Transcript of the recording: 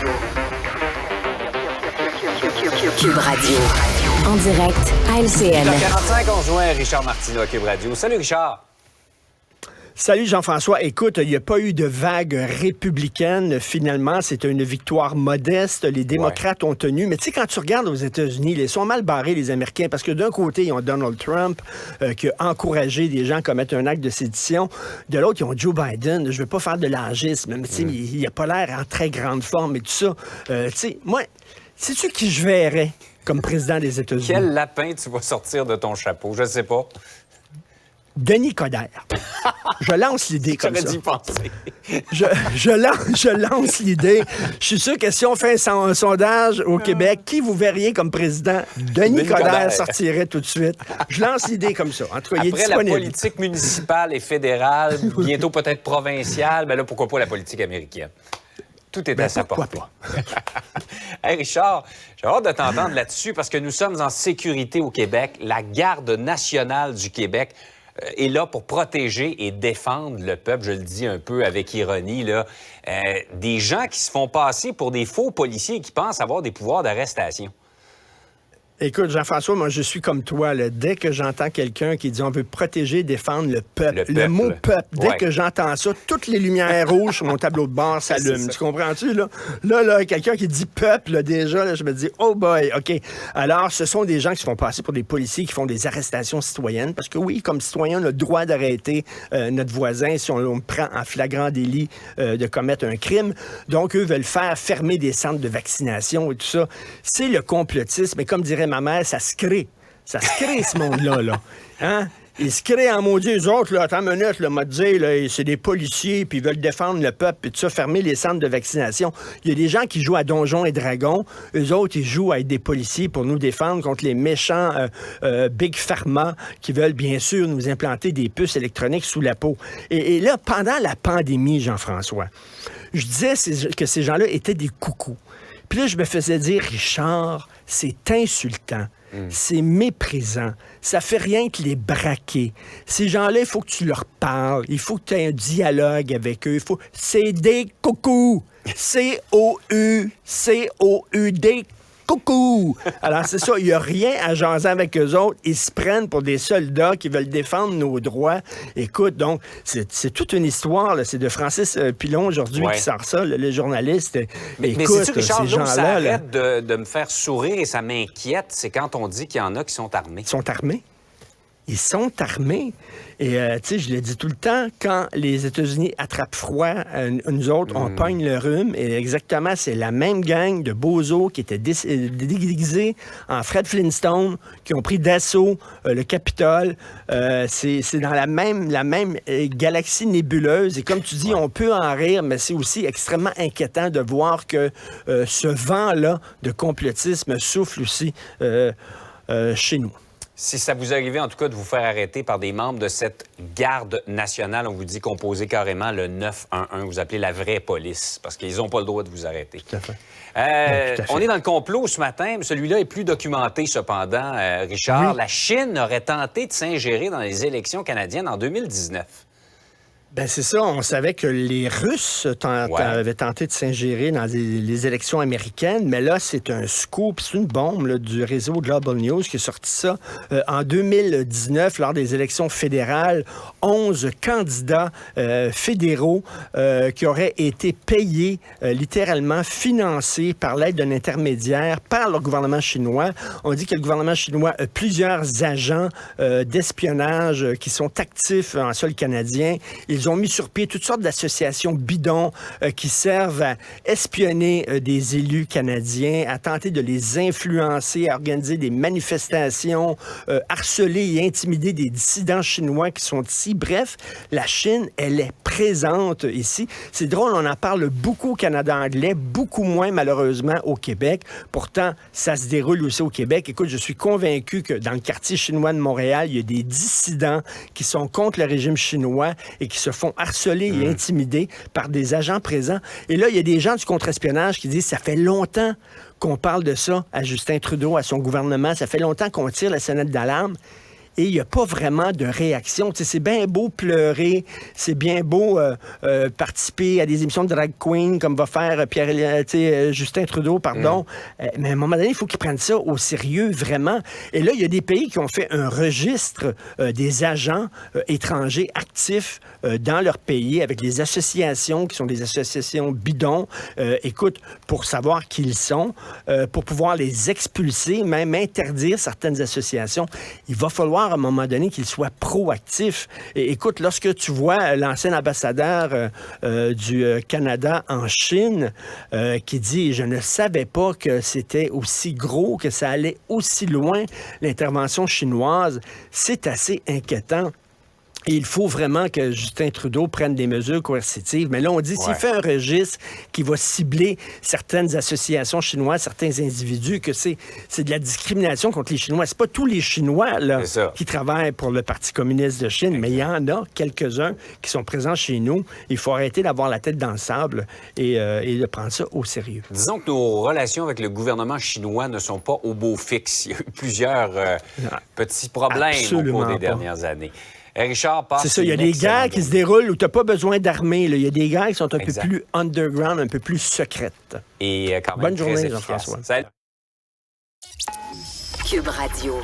Cube Radio. En direct à LCN. 45, on rejoint Richard Martineau à Cube Radio. Salut Richard. Salut Jean-François. Écoute, il n'y a pas eu de vague républicaine. Finalement, c'est une victoire modeste. Les démocrates ont tenu. Mais tu sais, quand tu regardes aux États-Unis, ils sont mal barrés, les Américains, parce que d'un côté, ils ont Donald Trump qui a encouragé des gens à commettre un acte de sédition. De l'autre, ils ont Joe Biden. Je ne veux pas faire de l'argisme, mais tu sais, il n'a pas l'air en très grande forme et tout ça. Tu sais, moi, sais-tu qui je verrais comme président des États-Unis? Quel lapin tu vas sortir de ton chapeau? Je ne sais pas. Denis Coderre. Je lance l'idée comme ça. J'aurais dû y penser. Je lance l'idée. Je suis sûr que si on fait un sondage au Québec, qui vous verriez comme président? Denis Coderre sortirait tout de suite. Je lance l'idée comme ça. En tout cas, il est Après disponible. La politique municipale et fédérale, bientôt peut-être provinciale, mais là, pourquoi pas la politique américaine? Tout est à sa portée. Hey Richard, j'ai hâte de t'entendre là-dessus parce que nous sommes en sécurité au Québec. La Garde nationale du Québec est là pour protéger et défendre le peuple, je le dis un peu avec ironie, là. Des gens qui se font passer pour des faux policiers et qui pensent avoir des pouvoirs d'arrestation. Écoute, Jean-François, moi, je suis comme toi. Là. Dès que j'entends quelqu'un qui dit on veut protéger, défendre le peuple, le mot peuple, dès que j'entends ça, toutes les lumières rouges sur mon tableau de bord s'allument. Tu comprends-tu? Là, quelqu'un qui dit peuple, là, déjà, là, je me dis, oh boy, OK. Alors, ce sont des gens qui se font passer pour des policiers qui font des arrestations citoyennes. Parce que oui, comme citoyen, on a le droit d'arrêter notre voisin si on prend en flagrant délit de commettre un crime. Donc, eux veulent faire fermer des centres de vaccination et tout ça. C'est le complotisme. Et comme dirait ma mère, ça se crée. Ça se crée, ce monde-là. Là. Hein? Ils se créent en maudit. Eux autres, là, attends une minute, m'a dit, là, c'est des policiers, puis ils veulent défendre le peuple, puis tout ça, fermer les centres de vaccination. Il y a des gens qui jouent à Donjons et Dragons. Eux autres, ils jouent à être des policiers pour nous défendre contre les méchants Big Pharma qui veulent, bien sûr, nous implanter des puces électroniques sous la peau. Et là, pendant la pandémie, Jean-François, je disais que ces gens-là étaient des coucous. Puis là, je me faisais dire, Richard, c'est insultant, c'est méprisant, ça fait rien que les braquer. Ces gens-là, il faut que tu leur parles, il faut que tu aies un dialogue avec eux. C'est des coucous, C-O-U-D, coucou! Alors, c'est ça, il n'y a rien à jaser avec eux autres. Ils se prennent pour des soldats qui veulent défendre nos droits. Écoute, donc, c'est toute une histoire. Là. C'est de Francis Pilon, aujourd'hui, qui sort ça, le journaliste. Mais écoute, c'est-tu, Richard, ces gens-là... ça arrête de me faire sourire et ça m'inquiète, c'est quand on dit qu'il y en a qui sont armés. Ils sont armés. Ils sont armés. Et, tu sais, je le dis tout le temps, quand les États-Unis attrapent froid, nous autres, on pogne le rhume. Et exactement, c'est la même gang de bozos qui étaient déguisés en Fred Flintstone, qui ont pris d'assaut le Capitole. C'est dans la même galaxie nébuleuse. Et comme tu dis, on peut en rire, mais c'est aussi extrêmement inquiétant de voir que ce vent-là de complotisme souffle aussi chez nous. Si ça vous arrivait, en tout cas, de vous faire arrêter par des membres de cette garde nationale, on vous dit composer carrément le 911, vous appelez la vraie police, parce qu'ils n'ont pas le droit de vous arrêter. Tout à fait. On est dans le complot ce matin, mais celui-là est plus documenté cependant, Richard. Oui. La Chine aurait tenté de s'ingérer dans les élections canadiennes en 2019. Ben c'est ça, on savait que les Russes avaient tenté de s'ingérer dans les élections américaines, mais là, c'est un scoop, c'est une bombe là, du réseau Global News qui a sorti ça. En 2019, lors des élections fédérales, 11 candidats fédéraux qui auraient été payés, littéralement financés par l'aide d'un intermédiaire par le gouvernement chinois. On dit que le gouvernement chinois a plusieurs agents d'espionnage qui sont actifs en sol canadien. Ils ont mis sur pied toutes sortes d'associations bidons qui servent à espionner des élus canadiens, à tenter de les influencer, à organiser des manifestations, harceler et intimider des dissidents chinois qui sont ici. Bref, la Chine, elle est présente ici. C'est drôle, on en parle beaucoup au Canada anglais, beaucoup moins malheureusement au Québec. Pourtant, ça se déroule aussi au Québec. Écoute, je suis convaincu que dans le quartier chinois de Montréal, il y a des dissidents qui sont contre le régime chinois et qui se font harceler et intimider par des agents présents. Et là, il y a des gens du contre-espionnage qui disent « ça fait longtemps qu'on parle de ça à Justin Trudeau, à son gouvernement, ça fait longtemps qu'on tire la sonnette d'alarme ». et il n'y a pas vraiment de réaction. Tu sais, c'est bien beau pleurer, c'est bien beau participer à des émissions de drag queen comme va faire Justin Trudeau, pardon. Mais à un moment donné, il faut qu'ils prennent ça au sérieux, vraiment. Et là, il y a des pays qui ont fait un registre des agents étrangers actifs dans leur pays avec les associations qui sont des associations bidons. Écoute, pour savoir qui ils sont, pour pouvoir les expulser, même interdire certaines associations, il va falloir à un moment donné qu'ils soient proactifs. Et écoute, lorsque tu vois l'ancien ambassadeur du Canada en Chine qui dit « Je ne savais pas que c'était aussi gros, que ça allait aussi loin, l'intervention chinoise », c'est assez inquiétant. Et il faut vraiment que Justin Trudeau prenne des mesures coercitives. Mais là, on dit, s'il fait un registre qui va cibler certaines associations chinoises, certains individus, que c'est de la discrimination contre les Chinois. C'est pas tous les Chinois là, qui travaillent pour le Parti communiste de Chine, mais il y en a quelques-uns qui sont présents chez nous. Il faut arrêter d'avoir la tête dans le sable et de prendre ça au sérieux. Disons que nos relations avec le gouvernement chinois ne sont pas au beau fixe. Il y a eu plusieurs petits problèmes au cours des dernières années. Richard, passe. C'est ça, il y a des guerres qui se déroulent où tu n'as pas besoin d'armée. Il y a des guerres qui sont un peu plus underground, un peu plus secrètes. Et quand même bonne journée, Jean-François. Salut. Cube Radio.